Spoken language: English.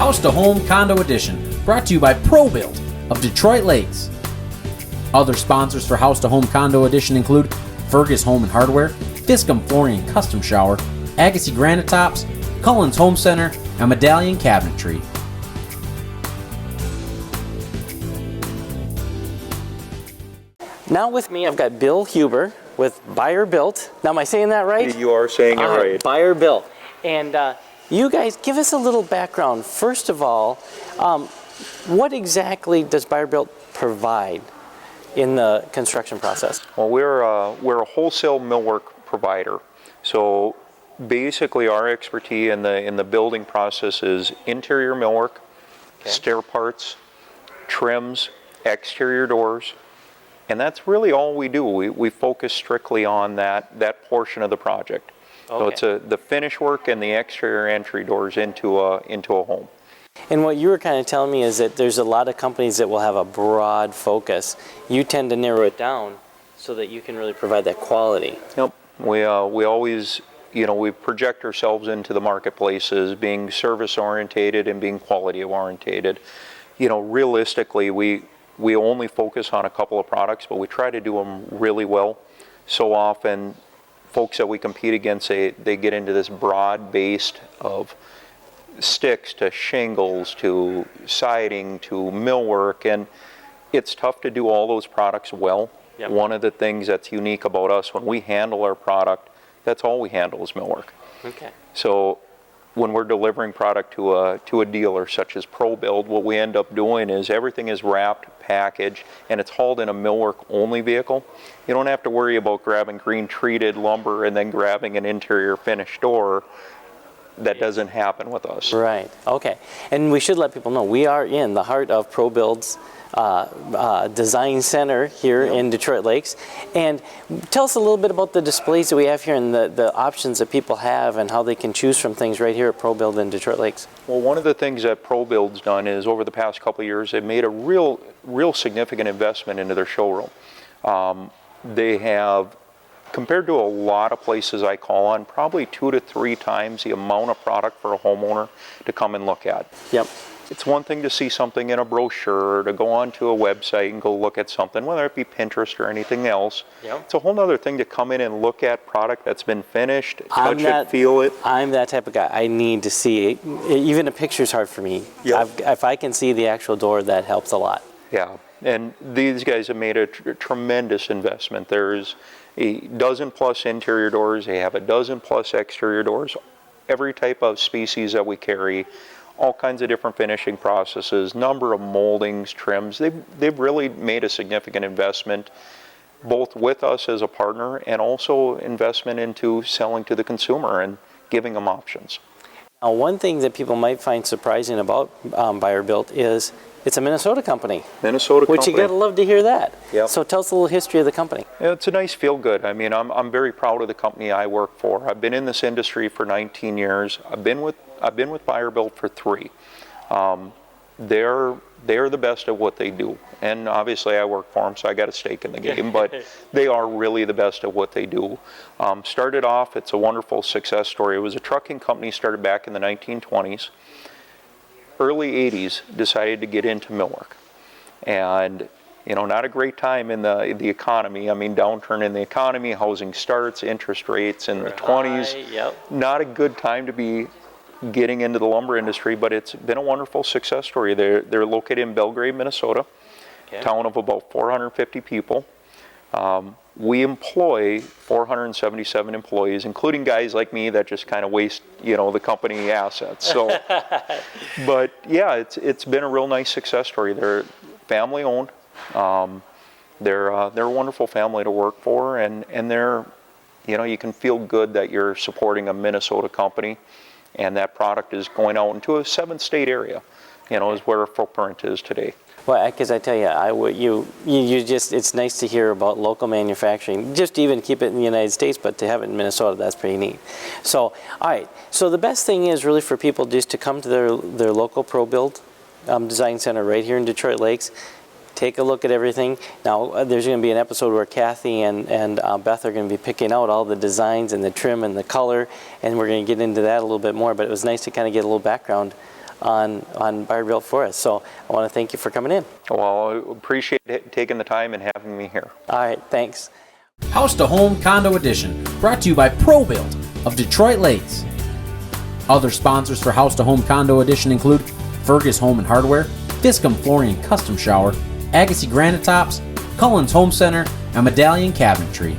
House to Home Condo Edition, brought to you by ProBuild of Detroit Lakes. Other sponsors for House to Home Condo Edition include Fergus Home and Hardware, Fiscum Flooring and Custom Shower, Agassi Granite Tops, Cullen's Home Center, and Medallion Cabinetry. Now with me, I've got Bill Huber with Buyer Built. Now, am I saying that right? You are saying it right. Buyer Built. And you guys, give us a little background. First of all, what exactly does Buyer Built provide in the construction process? Well, we're a wholesale millwork provider. So basically, our expertise in the building process is interior millwork, stair parts, trims, exterior doors, and that's really all we do. We focus strictly on that portion of the project. Okay. So it's the finish work and the exterior entry doors into a home. And what you were kind of telling me is that there's a lot of companies that will have a broad focus. You tend to narrow it down so that you can really provide that quality. Yep. We always, we project ourselves into the marketplace as being service orientated and being quality orientated. Realistically, we only focus on a couple of products, but we try to do them really well. So often, folks that we compete against, they get into this broad base of sticks to shingles to siding to millwork, and it's tough to do all those products well. Yep. One of the things that's unique about us, when we handle our product, that's all we handle is millwork. Okay. So when we're delivering product to a dealer such as ProBuild, what we end up doing is everything is wrapped, packaged, and it's hauled in a millwork only vehicle. You don't have to worry about grabbing green treated lumber and then grabbing an interior finished door. That doesn't happen with us. Right. Okay. And we should let people know we are in the heart of ProBuild's design center here in Detroit Lakes. And tell us a little bit about the displays that we have here and the options that people have and how they can choose from things right here at ProBuild in Detroit Lakes. Well, one of the things that ProBuild's done is over the past couple of years, they've made a real significant investment into their showroom. They have, compared to a lot of places I call on, probably 2 to 3 times the amount of product for a homeowner to come and look at. Yep. It's one thing to see something in a brochure, or to go onto a website and go look at something, whether it be Pinterest or anything else. Yep. It's a whole other thing to come in and look at product that's been finished, touch it, feel it. I'm that type of guy. I need to see it. Even a picture's hard for me. Yep. If I can see the actual door, that helps a lot. Yeah, and these guys have made a tremendous investment. There's a dozen plus interior doors. They have a dozen plus exterior doors. Every type of species that we carry, all kinds of different finishing processes, number of moldings, trims. They've really made a significant investment, both with us as a partner and also investment into selling to the consumer and giving them options. Now, one thing that people might find surprising about Buyer Built is it's a Minnesota company. Which you gotta love to hear that. Yep. So tell us a little history of the company. Yeah, it's a nice feel good. I mean, I'm very proud of the company I work for. I've been in this industry for 19 years. I've been with Buyer Built for 3. They're the best at what they do, and obviously I work for them, so I got a stake in the game. But they are really the best at what they do. Started off, it's a wonderful success story. It was a trucking company started back in the 1920s. Early 80s, decided to get into millwork, and not a great time in the economy. I mean, downturn in the economy, housing starts, interest rates in the 20s. Yep. Not a good time to be getting into the lumber industry, but it's been a wonderful success story. They're located in Belgrade, Minnesota, town of about 450 people. We employ 477 employees, including guys like me that just kind of waste, the company assets. So, but yeah, it's been a real nice success story. They're family owned. They're a wonderful family to work for, and they're, you can feel good that you're supporting a Minnesota company, and that product is going out into a 7-state area, is where our footprint is today. Well, because I tell you, it's nice to hear about local manufacturing, just to even keep it in the United States, but to have it in Minnesota, that's pretty neat. So, all right, so the best thing is really for people just to come to their local ProBuild design center right here in Detroit Lakes, take a look at everything. Now, there's going to be an episode where Kathy and Beth are going to be picking out all the designs and the trim and the color, and we're going to get into that a little bit more, but it was nice to kind of get a little background on Built for us. So I want to thank you for coming in. Well, I appreciate taking the time and having me here. All right, thanks. House to Home Condo Edition, brought to you by ProBuild of Detroit Lakes. Other sponsors for House to Home Condo Edition include Fergus Home and Hardware, Fiscum Flooring and Custom Shower, Agassiz Granite Tops, Cullen's Home Center, and Medallion Cabinetry.